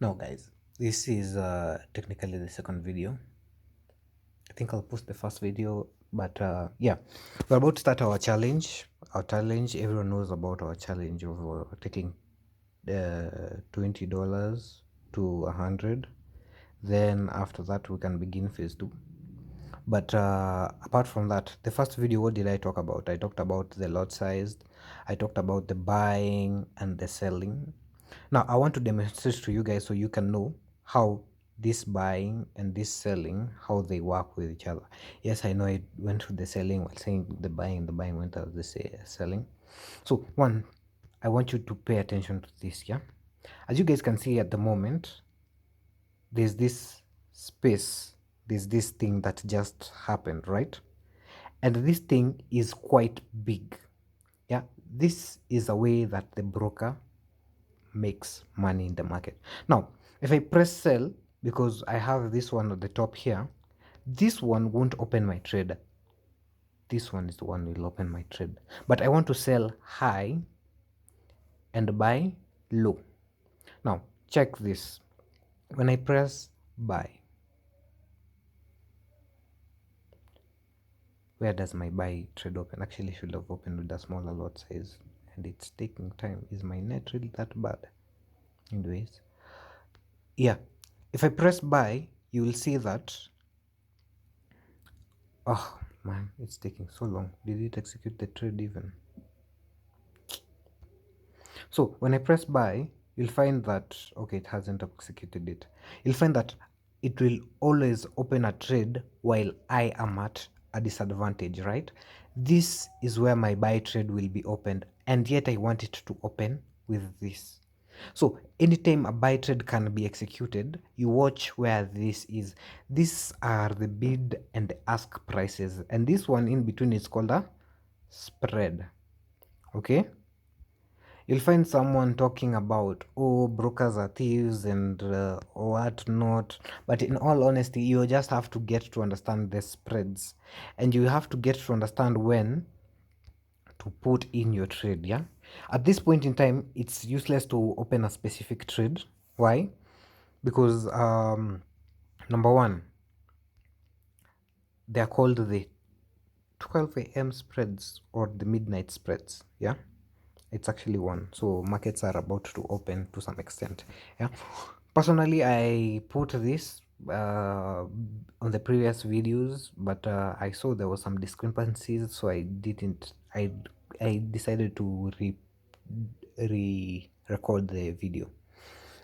Now guys, this is technically the second video. I think I'll post the first video, but yeah, we're about to start our challenge. Our challenge, everyone knows about our challenge of taking $20 to 100. Then after that we can begin phase 2. But apart from that, the first video, what did I talk about? I talked about the lot size, I talked about the buying and the selling. Now I want to demonstrate to you guys so you can know how this buying and this selling, how they work with each other. Yes, I know I went to the selling while saying the buying went to the selling. So one, I want you to pay attention to this. Yeah, as you guys can see at the moment, there's this space, there's this thing that just happened, right? And this thing is quite big. Yeah, this is a way that the broker makes money in the market. Now if I press sell, because I have this one at the top here, this one won't open my trade. This one is the one will open my trade, but I want to sell high and buy low. Now check this. When I press buy, where does my buy trade open? Actually should have opened with a smaller lot size, and it's taking time. Is my net really that bad? Anyways, yeah, if I press buy, you will see that, oh man, it's taking so long. Did it execute the trade even? So when I press buy, you'll find that, okay, it hasn't executed it. You'll find that it will always open a trade while I am at a disadvantage, right? This is where my buy trade will be opened, and yet I want it to open with this. So anytime a buy trade can be executed, you watch where this is. These are the bid and ask prices, and this one in between is called a spread. Okay, you'll find someone talking about, oh, brokers are thieves and what not, but in all honesty, you just have to get to understand the spreads, and you have to get to understand when to put in your trade. Yeah, at this point in time, it's useless to open a specific trade. Why? Because number one, they're called the 12 a.m spreads or the midnight spreads. Yeah, it's actually one, so markets are about to open to some extent. Yeah, personally I put this on the previous videos, but I saw there was some discrepancies, so I decided to record the video.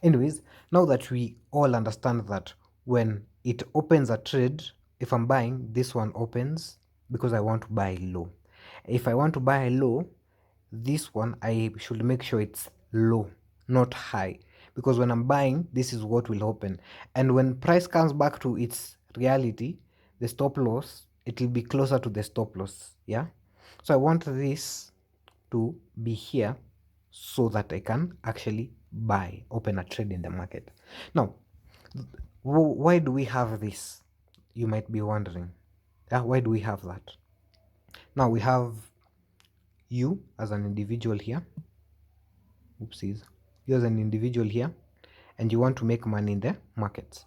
Anyways, now that we all understand that when it opens a trade, if I'm buying, this one opens because I want to buy low. If I want to buy low, this one I should make sure it's low, not high, because when I'm buying, this is what will open. And when price comes back to its reality, the stop loss, it will be closer to the stop loss. Yeah, so I want this to be here so that I can actually buy, open a trade in the market. Now, why do we have this? You might be wondering. Yeah, why do we have that? Now we have you as an individual here. Oopsies. You as an individual here, and you want to make money in the markets.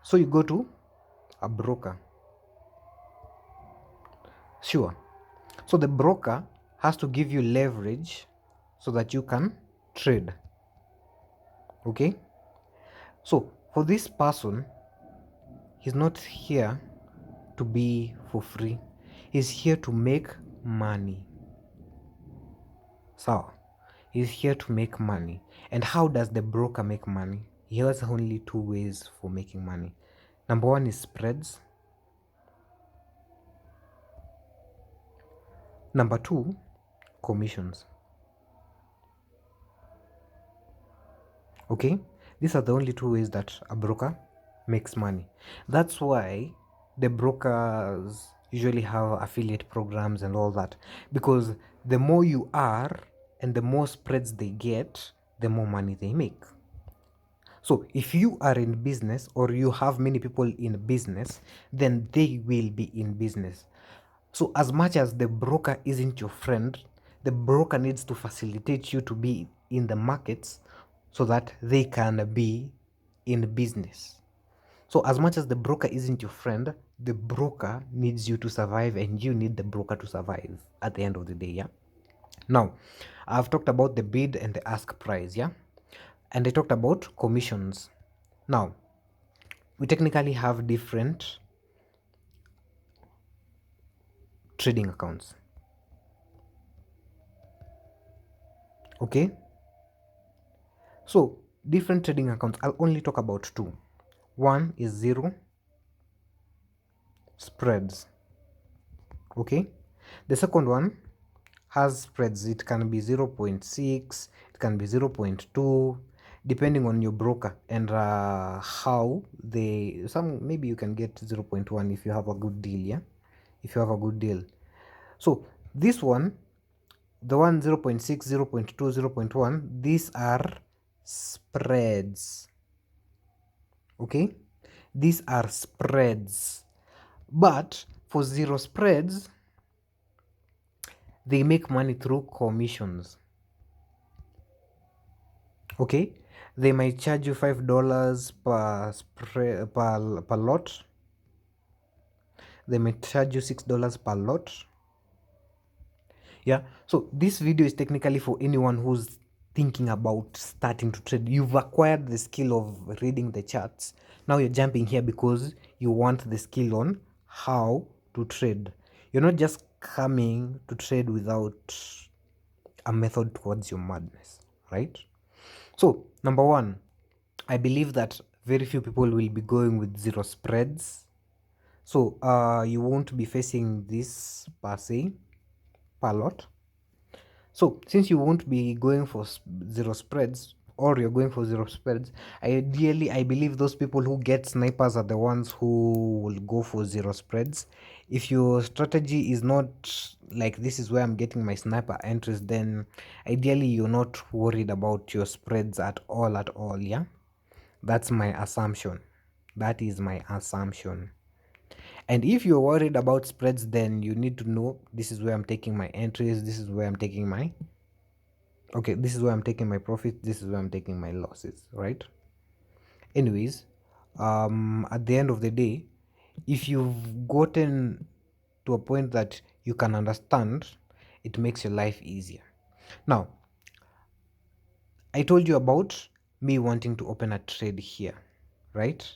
So you go to a broker. Sure. So the broker has to give you leverage so that you can trade. Okay? So for this person, he's not here to be for free. He's here to make money. So he's here to make money. And how does the broker make money? He has only two ways for making money. Number one is spreads. Number two, commissions. Okay, these are the only two ways that a broker makes money. That's why the brokers usually have affiliate programs and all that, because the more you are and the more spreads they get, the more money they make. So if you are in business or you have many people in business, then they will be in business. So as much as the broker isn't your friend, the broker needs to facilitate you to be in the markets so that they can be in business. So as much as the broker isn't your friend, the broker needs you to survive, and you need the broker to survive at the end of the day. Yeah. Now, I've talked about the bid and the ask price. Yeah. And I talked about commissions. Now, we technically have different trading accounts. Okay. So different trading accounts, I'll only talk about two. One is zero spreads. Okay. The second one has spreads. It can be 0.6, it can be 0.2, depending on your broker and how they, some maybe you can get 0.1 if you have a good deal. Yeah, if you have a good deal. So this one, the one 0.6, 0.2, 0.1, these are spreads. Okay, these are spreads. But for zero spreads, they make money through commissions. Okay, they might charge you $5 per lot. They might charge you $6 per lot. Yeah, so this video is technically for anyone who's thinking about starting to trade. You've acquired the skill of reading the charts. Now you're jumping here because you want the skill on how to trade. You're not just coming to trade without a method towards your madness, right? So number one, I believe that very few people will be going with zero spreads. So you won't be facing this per se per lot. So since you won't be going for zero spreads, or you're going for zero spreads, ideally I believe those people who get snipers are the ones who will go for zero spreads. If your strategy is not like this is where I'm getting my sniper entries, then ideally you're not worried about your spreads at all. Yeah, that's my assumption. That is my assumption. And if you're worried about spreads, then you need to know this is where I'm taking my entries, this is where I'm taking my, okay, this is where I'm taking my profits, this is where I'm taking my losses, right? Anyways, at the end of the day, if you've gotten to a point that you can understand, it makes your life easier. Now, I told you about me wanting to open a trade here, right?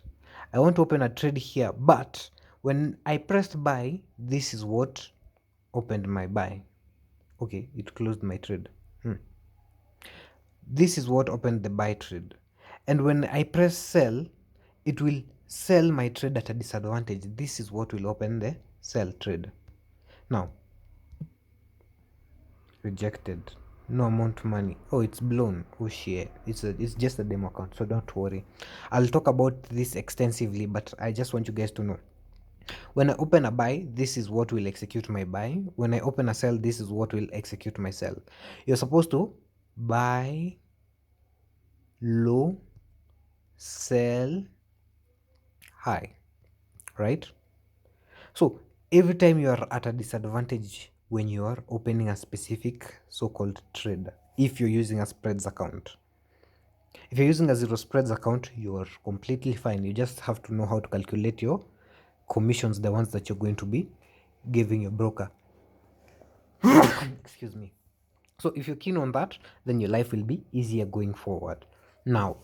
I want to open a trade here, but when I pressed buy, this is what opened my buy. Okay, it closed my trade. This is what opened the buy trade. And when I press sell, it will sell my trade at a disadvantage. This is what will open the sell trade. Now, rejected. No amount of money. Oh, it's blown. Oh shit. It's just a demo account, so don't worry. I'll talk about this extensively, but I just want you guys to know. When I open a buy, this is what will execute my buy. When I open a sell, this is what will execute my sell. You're supposed to buy low, sell high, right? So every time you are at a disadvantage when you are opening a specific so-called trade, if you're using a spreads account. If you're using a zero spreads account, you're completely fine. You just have to know how to calculate your commissions, the ones that you're going to be giving your broker. Excuse me. So if you're keen on that, then your life will be easier going forward. Now,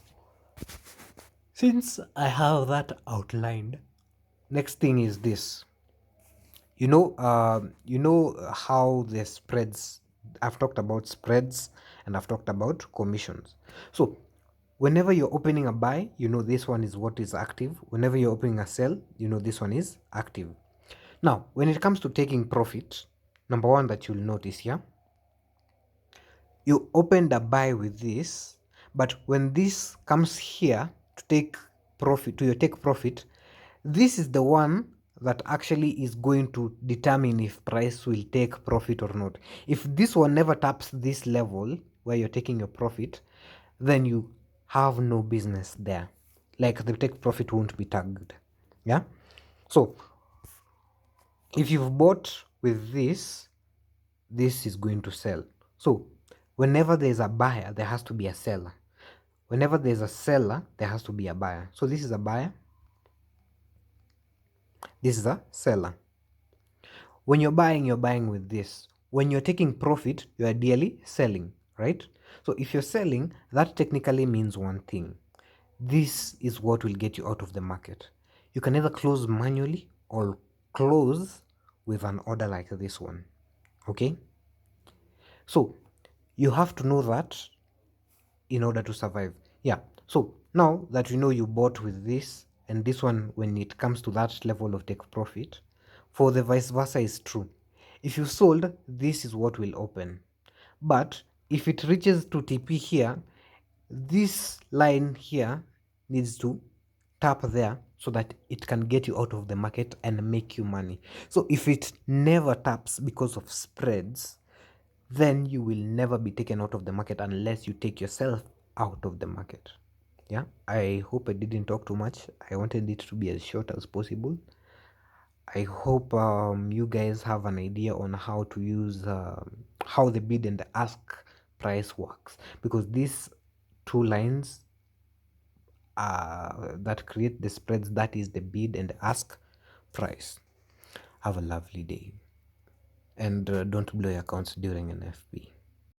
since I have that outlined, next thing is this. You know how the spreads, I've talked about spreads and I've talked about commissions. So whenever you're opening a buy, you know this one is what is active. Whenever you're opening a sell, you know this one is active. Now, when it comes to taking profit, number one that you'll notice here, you opened a buy with this, but when this comes here to take profit, to your take profit, this is the one that actually is going to determine if price will take profit or not. If this one never taps this level where you're taking your profit, then you have no business there. Like the take profit won't be tagged. Yeah. So if you've bought with this, this is going to sell. So whenever there's a buyer, there has to be a seller. Whenever there's a seller, there has to be a buyer. So this is a buyer, this is a seller. When you're buying with this. When you're taking profit, you're ideally selling, right? So if you're selling, that technically means one thing. This is what will get you out of the market. You can either close manually or close with an order like this one. Okay? So you have to know that in order to survive. Yeah. So now that you know you bought with this and this one, when it comes to that level of take profit, for the vice versa is true. If you sold, this is what will open. But if it reaches to TP here, this line here needs to tap there so that it can get you out of the market and make you money. So if it never taps because of spreads, then you will never be taken out of the market unless you take yourself out of the market. Yeah, I hope I didn't talk too much. I wanted it to be as short as possible. I hope you guys have an idea on how to use how the bid and the ask price works, because these two lines that create the spreads, that is the bid and ask price. Have a lovely day, and don't blow your accounts during an FP.